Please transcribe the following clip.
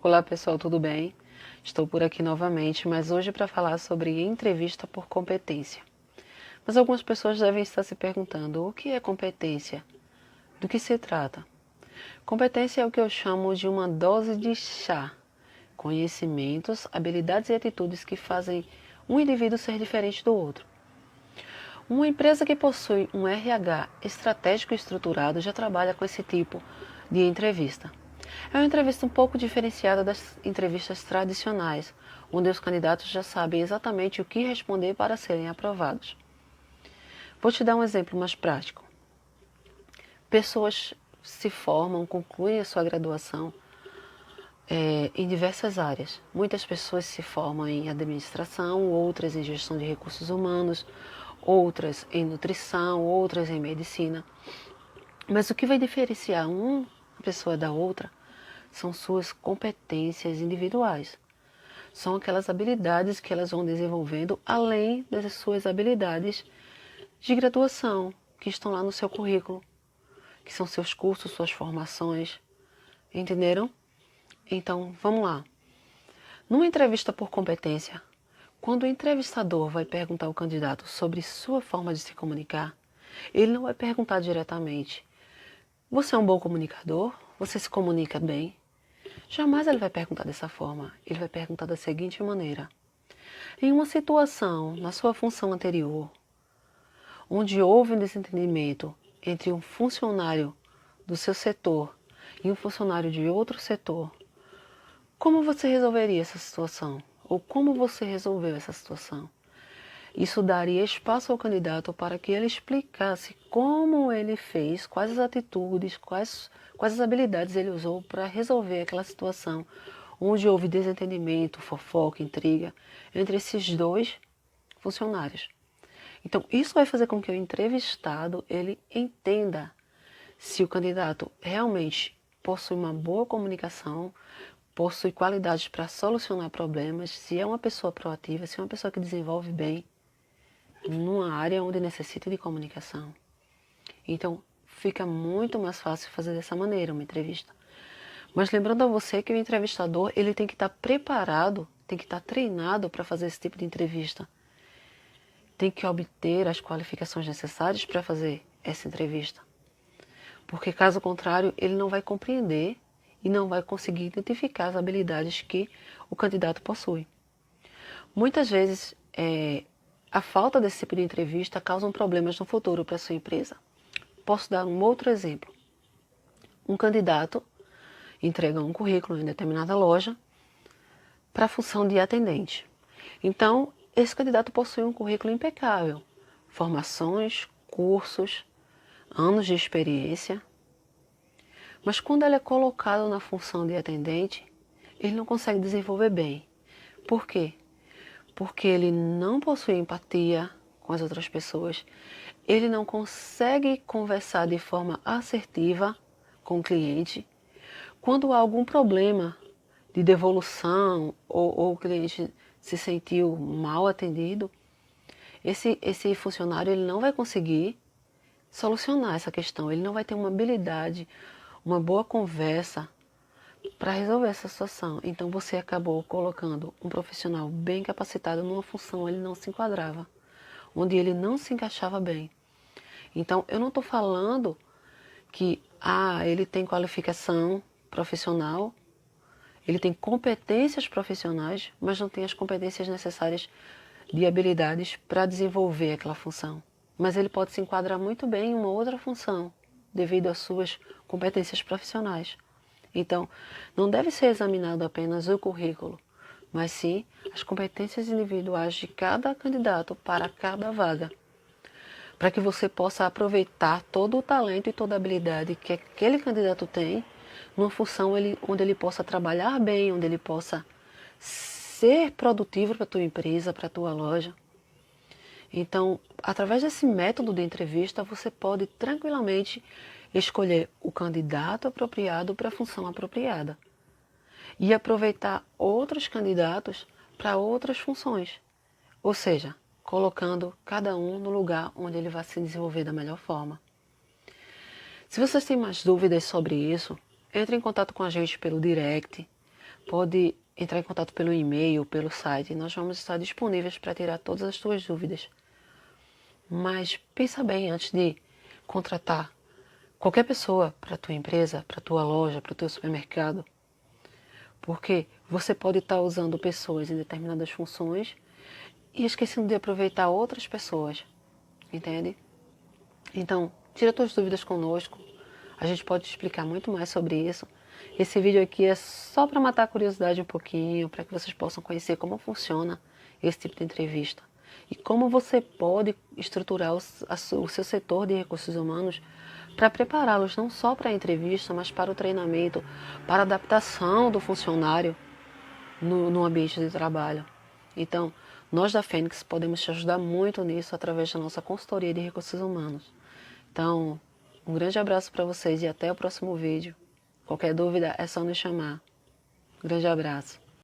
Olá pessoal, tudo bem? Estou por aqui novamente, mas hoje para falar sobre entrevista por competência. Mas algumas pessoas devem estar se perguntando, o que é competência? Do que se trata? Competência é o que eu chamo de uma dose de chá. Conhecimentos, habilidades e atitudes que fazem um indivíduo ser diferente do outro. Uma empresa que possui um RH estratégico e estruturado já trabalha com esse tipo de entrevista. É uma entrevista um pouco diferenciada das entrevistas tradicionais, onde os candidatos já sabem exatamente o que responder para serem aprovados. Vou te dar um exemplo mais prático. Pessoas se formam, concluem a sua graduação em diversas áreas. Muitas pessoas se formam em administração, outras em gestão de recursos humanos, outras em nutrição, outras em medicina. Mas o que vai diferenciar uma pessoa da outra são suas competências individuais. São aquelas habilidades que elas vão desenvolvendo além das suas habilidades de graduação, que estão lá no seu currículo, que são seus cursos, suas formações. Entenderam? Então, vamos lá. Numa entrevista por competência, quando o entrevistador vai perguntar ao candidato sobre sua forma de se comunicar, ele não vai perguntar diretamente: você é um bom comunicador? Você se comunica bem? Jamais ele vai perguntar dessa forma. Ele vai perguntar da seguinte maneira: em uma situação, na sua função anterior, onde houve um desentendimento entre um funcionário do seu setor e um funcionário de outro setor, como você resolveria essa situação? Ou como você resolveu essa situação? Isso daria espaço ao candidato para que ele explicasse como ele fez, quais as atitudes, quais as habilidades ele usou para resolver aquela situação onde houve desentendimento, fofoca, intriga entre esses dois funcionários. Então, isso vai fazer com que o entrevistado ele entenda se o candidato realmente possui uma boa comunicação, possui qualidades para solucionar problemas, se é uma pessoa proativa, se é uma pessoa que desenvolve bem numa área onde necessita de comunicação. Então, fica muito mais fácil fazer dessa maneira uma entrevista. Mas lembrando a você que o entrevistador ele tem que estar preparado, tem que estar treinado para fazer esse tipo de entrevista. Tem que obter as qualificações necessárias para fazer essa entrevista. Porque caso contrário, ele não vai compreender e não vai conseguir identificar as habilidades que o candidato possui. Muitas vezes, a falta desse tipo de entrevista causa problemas no futuro para a sua empresa. Posso dar um outro exemplo. Um candidato entrega um currículo em determinada loja para a função de atendente. Então, esse candidato possui um currículo impecável, formações, cursos, anos de experiência. Mas quando ele é colocado na função de atendente, ele não consegue desenvolver bem. Por quê? Porque ele não possui empatia com as outras pessoas, ele não consegue conversar de forma assertiva com o cliente. Quando há algum problema de devolução ou o cliente se sentiu mal atendido, esse funcionário ele não vai conseguir solucionar essa questão, ele não vai ter uma habilidade, uma boa conversa para resolver essa situação. Então você acabou colocando um profissional bem capacitado numa função onde ele não se enquadrava, onde ele não se encaixava bem. Então eu não estou falando que ele tem qualificação profissional, ele tem competências profissionais, mas não tem as competências necessárias de habilidades para desenvolver aquela função. Mas ele pode se enquadrar muito bem em uma outra função, devido às suas competências profissionais. Então, não deve ser examinado apenas o currículo, mas sim as competências individuais de cada candidato para cada vaga, para que você possa aproveitar todo o talento e toda a habilidade que aquele candidato tem numa função onde ele possa trabalhar bem, onde ele possa ser produtivo para a tua empresa, para a tua loja. Então, através desse método de entrevista, você pode tranquilamente escolher o candidato apropriado para a função apropriada e aproveitar outros candidatos para outras funções, ou seja, colocando cada um no lugar onde ele vai se desenvolver da melhor forma. Se vocês têm mais dúvidas sobre isso, entre em contato com a gente pelo direct, pode entrar em contato pelo e-mail, pelo site. Nós vamos estar disponíveis para tirar todas as tuas dúvidas. Mas pensa bem antes de contratar qualquer pessoa para a tua empresa, para a tua loja, para o teu supermercado. Porque você pode estar usando pessoas em determinadas funções e esquecendo de aproveitar outras pessoas. Entende? Então, tira tuas dúvidas conosco. A gente pode explicar muito mais sobre isso. Esse vídeo aqui é só para matar a curiosidade um pouquinho, para que vocês possam conhecer como funciona esse tipo de entrevista. E como você pode estruturar o seu setor de recursos humanos para prepará-los não só para a entrevista, mas para o treinamento, para a adaptação do funcionário no ambiente de trabalho. Então, nós da Fênix podemos te ajudar muito nisso através da nossa consultoria de recursos humanos. Então, um grande abraço para vocês e até o próximo vídeo. Qualquer dúvida é só nos chamar. Um grande abraço.